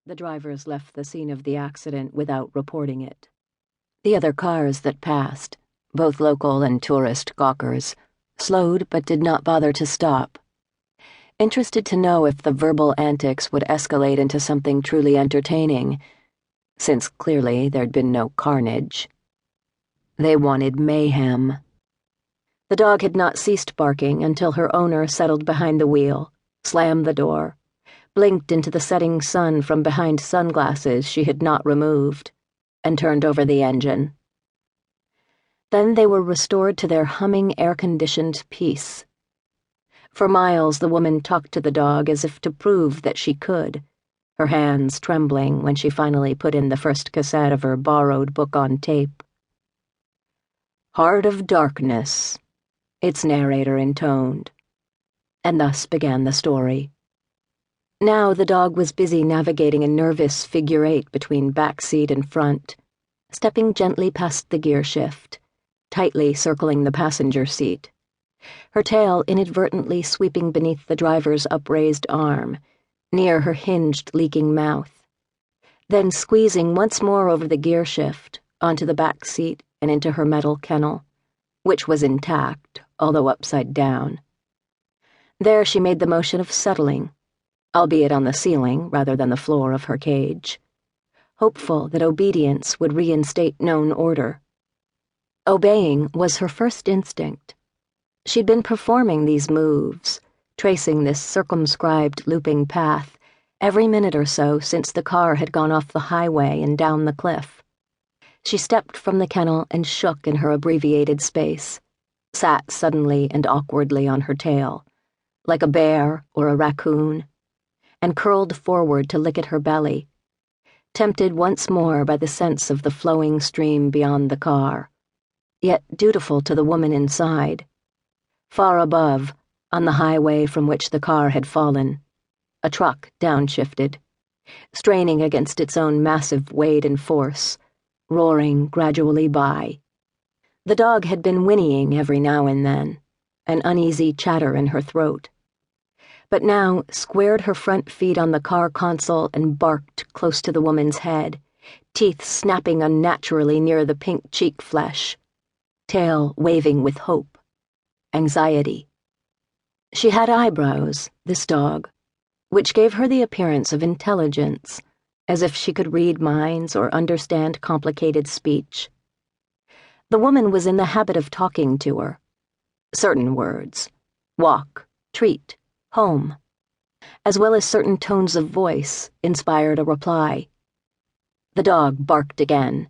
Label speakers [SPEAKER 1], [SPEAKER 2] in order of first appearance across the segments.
[SPEAKER 1] The drivers left the scene of the accident without reporting it. The other cars that passed, both local and tourist gawkers, slowed but did not bother to stop, interested to know if the verbal antics would escalate into something truly entertaining, since clearly there'd been no carnage. They wanted mayhem. The dog had not ceased barking until her owner settled behind the wheel, slammed the door, blinked into the setting sun from behind sunglasses she had not removed, and turned over the engine. Then they were restored to their humming air-conditioned peace. For miles the woman talked to the dog as if to prove that she could, her hands trembling when she finally put in the first cassette of her borrowed book on tape. "Heart of Darkness," its narrator intoned, and thus began the story. Now the dog was busy navigating a nervous figure eight between back seat and front, stepping gently past the gear shift, tightly circling the passenger seat, her tail inadvertently sweeping beneath the driver's upraised arm, near her hinged, leaking mouth, then squeezing once more over the gear shift, onto the back seat and into her metal kennel, which was intact, although upside down. There she made the motion of settling, albeit on the ceiling rather than the floor of her cage, hopeful that obedience would reinstate known order. Obeying was her first instinct. She'd been performing these moves, tracing this circumscribed looping path, every minute or so since the car had gone off the highway and down the cliff. She stepped from the kennel and shook in her abbreviated space, sat suddenly and awkwardly on her tail, like a bear or a raccoon, and curled forward to lick at her belly, tempted once more by the sense of the flowing stream beyond the car, yet dutiful to the woman inside. Far above, on the highway from which the car had fallen, a truck downshifted, straining against its own massive weight and force, roaring gradually by. The dog had been whinnying every now and then, an uneasy chatter in her throat, but now squared her front feet on the car console and barked close to the woman's head, teeth snapping unnaturally near the pink cheek flesh, tail waving with hope, anxiety. She had eyebrows, this dog, which gave her the appearance of intelligence, as if she could read minds or understand complicated speech. The woman was in the habit of talking to her. Certain words, walk, treat, home, as well as certain tones of voice, inspired a reply. The dog barked again,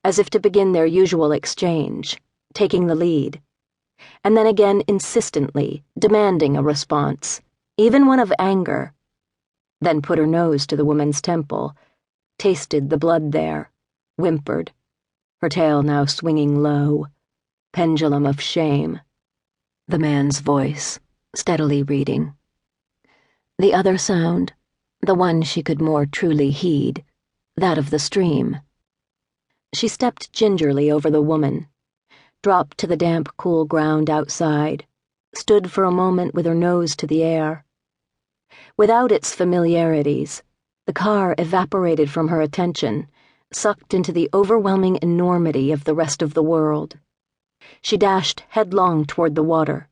[SPEAKER 1] as if to begin their usual exchange, taking the lead, and then again insistently, demanding a response, even one of anger, then put her nose to the woman's temple, tasted the blood there, whimpered, her tail now swinging low, pendulum of shame. The man's voice, steadily reading. The other sound, the one she could more truly heed, that of the stream. She stepped gingerly over the woman, dropped to the damp, cool ground outside, stood for a moment with her nose to the air. Without its familiarities, the car evaporated from her attention, sucked into the overwhelming enormity of the rest of the world. She dashed headlong toward the water.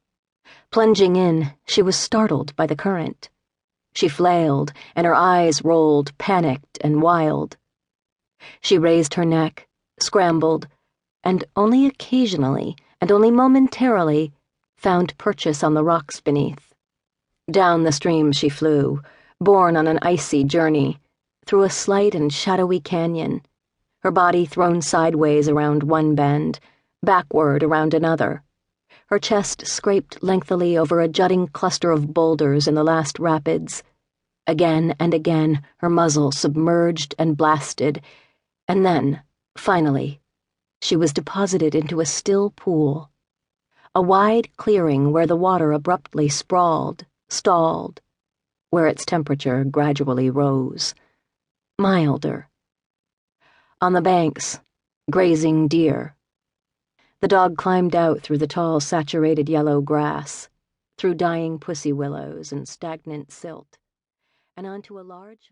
[SPEAKER 1] Plunging in, she was startled by the current. She flailed, and her eyes rolled, panicked and wild. She raised her neck, scrambled, and only occasionally, and only momentarily, found purchase on the rocks beneath. Down the stream she flew, borne on an icy journey, through a slight and shadowy canyon, her body thrown sideways around one bend, backward around another, her chest scraped lengthily over a jutting cluster of boulders in the last rapids. Again and again her muzzle submerged and blasted, and then, finally, she was deposited into a still pool, a wide clearing where the water abruptly sprawled, stalled, where its temperature gradually rose, milder. On the banks, grazing deer. The dog climbed out through the tall, saturated yellow grass, through dying pussy willows and stagnant silt, and onto a large